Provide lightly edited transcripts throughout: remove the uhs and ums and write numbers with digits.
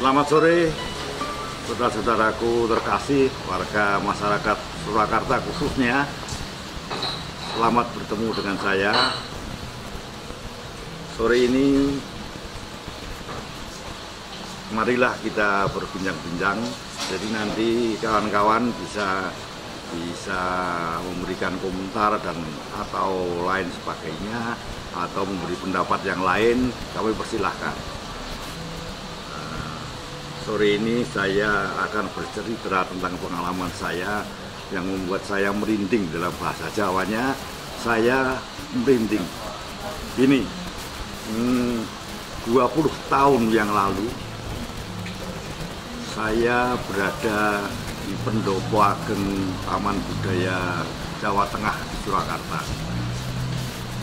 Selamat sore, saudara-saudaraku terkasih, warga masyarakat Surakarta khususnya. Selamat bertemu dengan saya. Sore ini, marilah kita berbincang-bincang. Jadi nanti kawan-kawan bisa memberikan komentar dan atau lain sebagainya, atau memberi pendapat yang lain, kami persilahkan. Sore ini saya akan bercerita tentang pengalaman saya yang membuat saya merinding. Dalam bahasa Jawanya, saya merinding. Ini 20 tahun yang lalu saya berada di Pendopo Ageng Taman Budaya Jawa Tengah di Surakarta.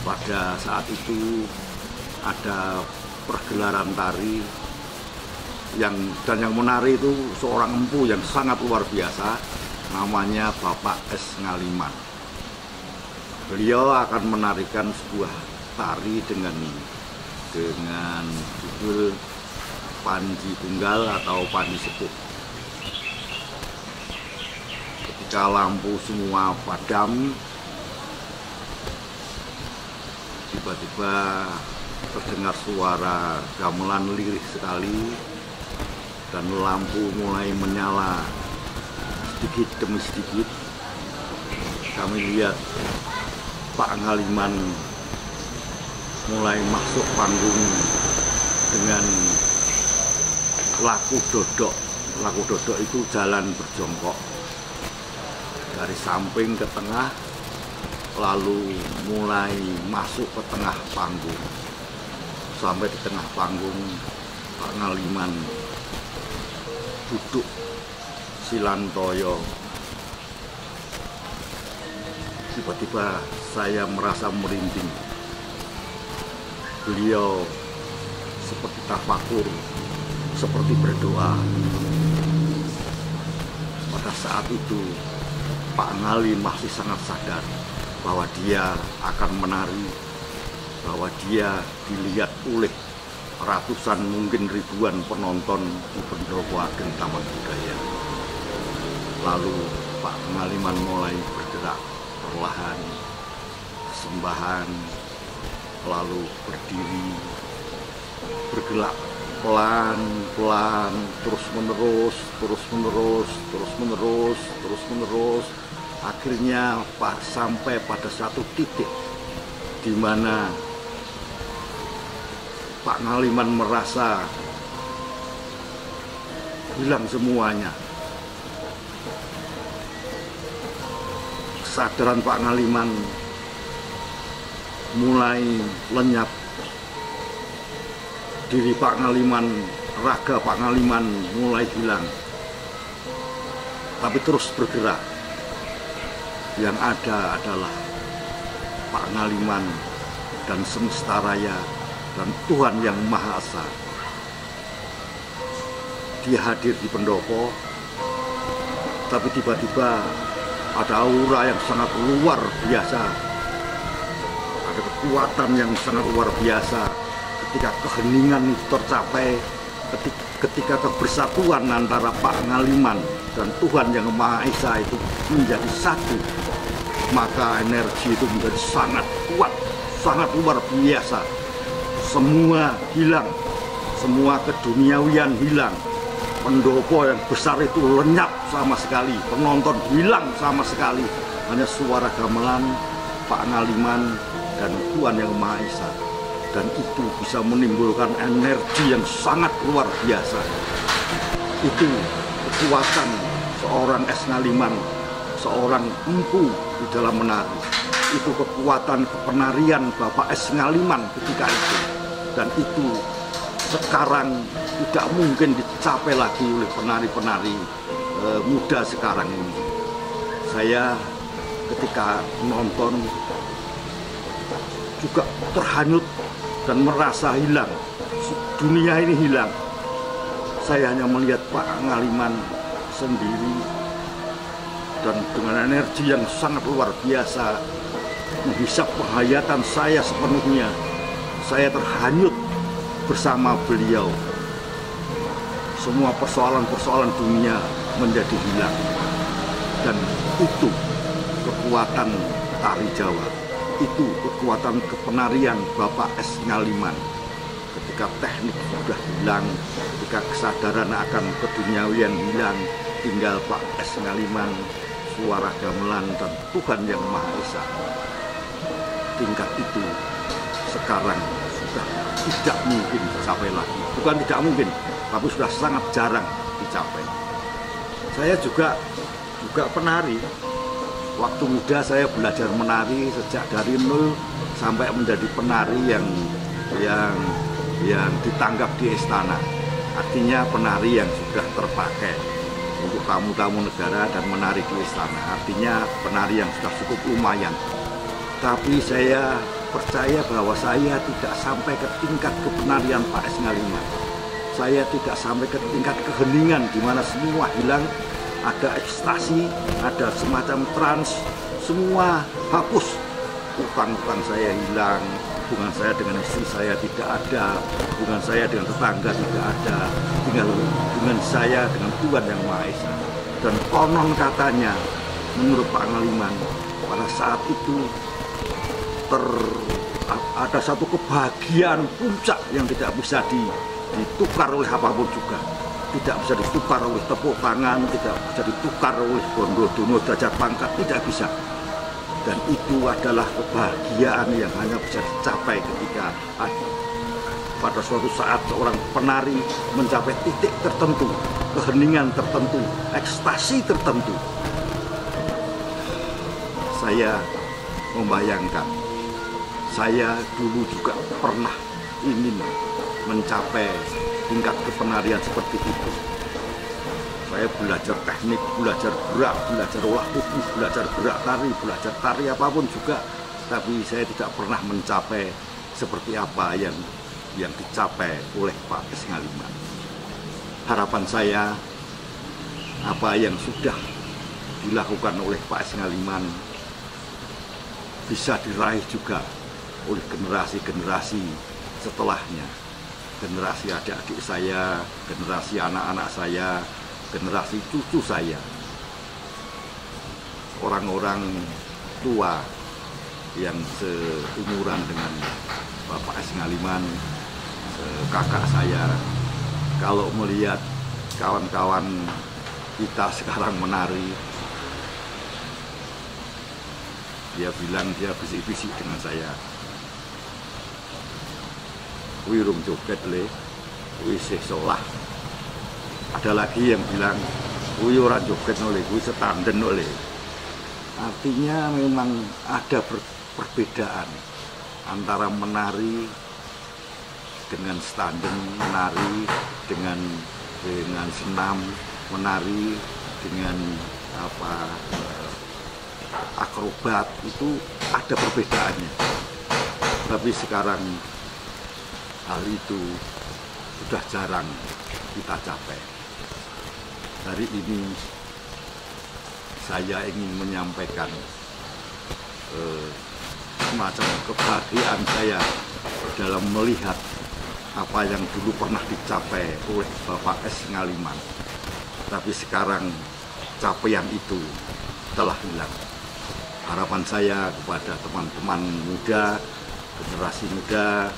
Pada saat itu ada pergelaran tari yang menari itu seorang empu yang sangat luar biasa, namanya Bapak S. Ngaliman. Beliau akan menarikan sebuah tari dengan judul Panji Tunggal atau Panji Sepuh. Ketika lampu semua padam, tiba-tiba terdengar suara gamelan lirih sekali dan lampu mulai menyala sedikit demi sedikit. Kami lihat Pak Ngaliman mulai masuk panggung dengan laku dodok. Laku dodok itu jalan berjongkok dari samping ke tengah, lalu mulai masuk ke tengah panggung. Sampai di tengah panggung, Pak Ngaliman duduk silantoyo. Tiba-tiba saya merasa merinding. Beliau seperti tafakur, seperti berdoa. Pada saat itu Pak Ngali masih sangat sadar bahwa dia akan menari, bahwa dia dilihat oleh ratusan mungkin ribuan penonton di Pendopo Ageng Taman Budaya. Lalu Pak Ngaliman mulai bergerak perlahan, sembahan, lalu berdiri, bergerak pelan-pelan, terus-menerus. Akhirnya sampai pada satu titik di mana Pak Ngaliman merasa hilang semuanya. Kesadaran Pak Ngaliman mulai lenyap. Diri Pak Ngaliman, raga Pak Ngaliman mulai hilang. Tapi terus bergerak. Yang ada adalah Pak Ngaliman dan semesta raya dan Tuhan Yang Maha Esa. Dia hadir di pendopo, tapi tiba-tiba ada aura yang sangat luar biasa. Ada kekuatan yang sangat luar biasa ketika keheningan itu tercapai, ketika kebersatuan antara Pak Ngaliman dan Tuhan Yang Maha Esa itu menjadi satu, maka energi itu menjadi sangat kuat, sangat luar biasa. Semua hilang, semua keduniawian hilang. Pendopo yang besar itu lenyap sama sekali, penonton hilang sama sekali. Hanya suara gamelan Pak Ngaliman dan Tuhan Yang Maha Esa. Dan itu bisa menimbulkan energi yang sangat luar biasa. Itu kekuatan seorang S. Ngaliman, seorang empu di dalam menari. Itu kekuatan penarian Bapak S. Ngaliman ketika itu. Dan itu sekarang tidak mungkin dicapai lagi oleh penari-penari muda sekarang ini. Saya ketika menonton juga terhanyut dan merasa hilang. Dunia ini hilang. Saya hanya melihat Pak Ngaliman sendiri dan dengan energi yang sangat luar biasa menghisap penghayatan saya sepenuhnya. Saya terhanyut bersama beliau. semua persoalan-persoalan dunia menjadi hilang. Dan itu kekuatan tari Jawa, itu kekuatan kepenarian Bapak S. Ngaliman. Ketika teknik sudah hilang, ketika kesadaran akan keduniawian hilang, tinggal Pak S. Ngaliman, suara gamelan, dan Tuhan Yang Maha Esa. Tingkat itu sekarang sudah tidak mungkin dicapai lagi. Bukan tidak mungkin, tapi sudah sangat jarang dicapai. Saya juga penari. Waktu muda saya belajar menari sejak dari nol sampai menjadi penari yang ditanggap di istana. Artinya penari yang sudah terpakai untuk tamu-tamu negara dan menari di istana. Artinya penari yang sudah cukup lumayan. Tapi saya percaya bahwa saya tidak sampai ke tingkat kepenarian Pak S. Ngaliman. Saya tidak sampai ke tingkat keheningan di mana semua hilang, ada ekstasi, ada semacam trans, semua hapus. Utang-utang saya hilang, hubungan saya dengan istri saya tidak ada, hubungan saya dengan tetangga tidak ada, tinggal hubungan saya dengan Tuhan Yang Maha Esa. Dan konon katanya, menurut Pak Ngaliman, pada saat itu ada satu kebahagiaan puncak yang tidak bisa ditukar oleh apapun juga. Tidak bisa ditukar oleh tepuk tangan, tidak bisa ditukar oleh bondo dono derajat pangkat, tidak bisa. Dan itu adalah kebahagiaan yang hanya bisa dicapai ketika pada suatu saat seorang penari mencapai titik tertentu, keheningan tertentu, ekstasi tertentu. Saya membayangkan, saya dulu juga pernah ingin mencapai tingkat kepenarian seperti itu. Saya belajar teknik, belajar gerak, belajar olah tubuh, belajar gerak tari, belajar tari apapun juga. Tapi saya tidak pernah mencapai seperti apa yang dicapai oleh Pak S. Ngaliman. Harapan saya, apa yang sudah dilakukan oleh Pak S. Ngaliman bisa diraih juga oleh generasi-generasi setelahnya. Generasi adik-adik saya, generasi anak-anak saya, generasi cucu saya. Orang-orang tua yang seumuran dengan Bapak S. Ngaliman, kakak saya, kalau melihat kawan-kawan kita sekarang menari, dia bilang, dia bisik-bisik dengan saya, "Kuwi rung joget le, kuwi isih sekolah." Ada lagi yang bilang, "Kuwi ora joget le, kuwi setanden le." Artinya memang ada perbedaan antara menari dengan standen, menari dengan senam, menari dengan akrobat, itu ada perbedaannya. Tapi sekarang hal itu sudah jarang kita capai. Hari ini saya ingin menyampaikan semacam kebahagiaan saya dalam melihat apa yang dulu pernah dicapai oleh Bapak S. Ngaliman. Tapi sekarang capaian itu telah hilang. Harapan saya kepada teman-teman muda, generasi muda,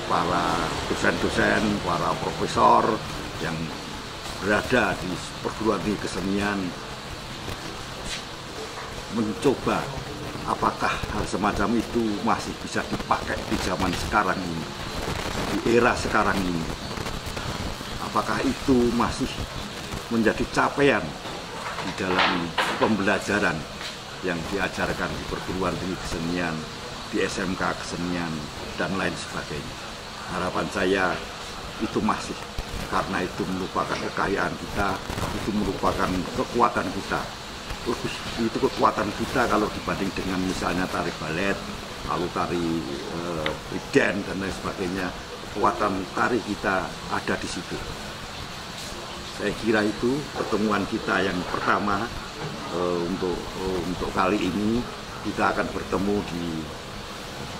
para dosen-dosen, para profesor yang berada di perguruan tinggi kesenian, mencoba apakah hal semacam itu masih bisa dipakai di zaman sekarang ini, di era sekarang ini. Apakah itu masih menjadi capaian di dalam pembelajaran yang diajarkan di perguruan tinggi kesenian, di SMK kesenian, dan lain sebagainya. Harapan saya itu masih, karena itu merupakan kekayaan kita, itu merupakan kekuatan kita. Itu kekuatan kita kalau dibanding dengan misalnya tari balet, lalu tari brigjen dan lain sebagainya. Kekuatan tari kita ada di situ. Saya kira itu pertemuan kita yang pertama. Untuk kali ini kita akan bertemu di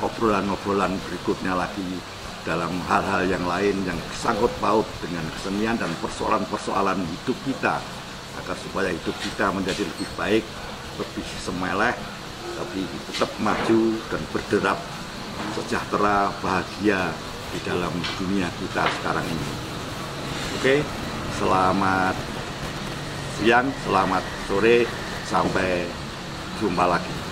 obrolan-obrolan berikutnya lagi dalam hal-hal yang lain yang sangkut paut dengan kesenian dan persoalan-persoalan hidup kita, agar supaya hidup kita menjadi lebih baik, lebih semeleh, tapi tetap maju dan berderap sejahtera, bahagia di dalam dunia kita sekarang ini. Oke, selamat siang, selamat sore, sampai jumpa lagi.